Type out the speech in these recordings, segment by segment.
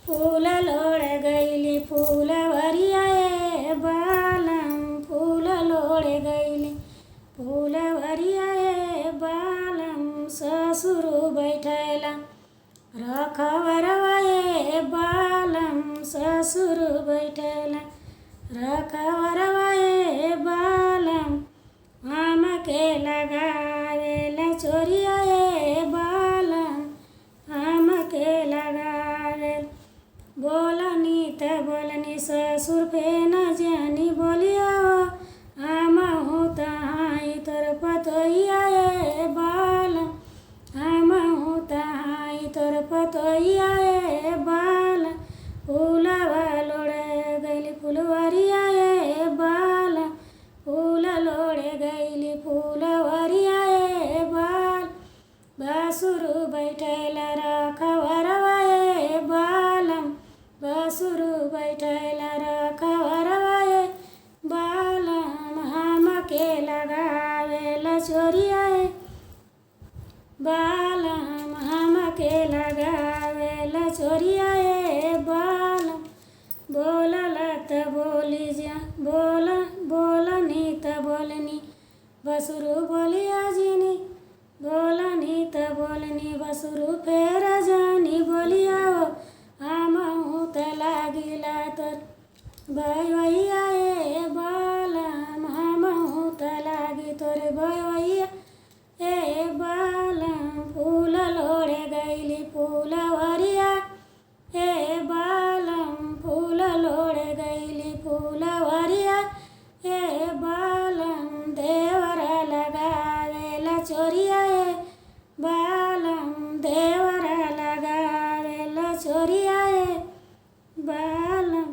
फूल लोड़ गईली फूलवरिया ए बालम फूल लोड़ गईली फूलवरिया ए बालम ससुर बैठला रखवरवा ए बालम ससुर बैठला रखवरवा ए बालम आम के लगावेला चोरिया ए बालम आम के लगावेला बोलनी त बोलनी ससुर पे न जानी बोलिया आम हूँ तहाई तोर पतोइया ए बालम आम हूँ तहाई तोर पतोइया ए बालम फूलवा लोड़े गईली फुलवरिया ए बालम फूल लोड़े गईली फूलवरिया ए बाल बासुर बैठला रखवरवा ए बालम बासुर बैठला रखवरवा ए बालम हम के लगावेला चोरिया ए बालम हम के लगावेला चोरिया ए बालम बोलला त बोली जा बोलनी त बोलनी बसुरु बोलिया जिनी बोलनी त बोलनी बसुरु फेर जानी बोलिया हो आम हूँ त लागिला तोर भैया ए बालम हम हूँ त लागी तोर भैया ए बालम फूल लोड़े गईली फूलवरिया ए बालम फूल लोड़े गईली फूलवरिया ए बालम देवरा लगावेला चोरिया ए बालम देवरा लगावेला चोरिया ए बालम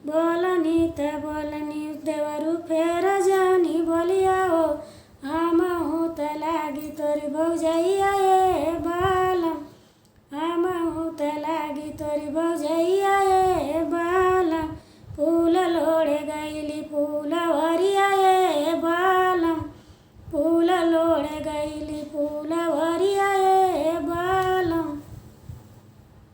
बोलनी त बोलनी देवरु फेर जानी बोलिया हो हम हूँ त लागी तोरी भौजैया ए बालम हम हूँ त लागी तोरी भौजैया।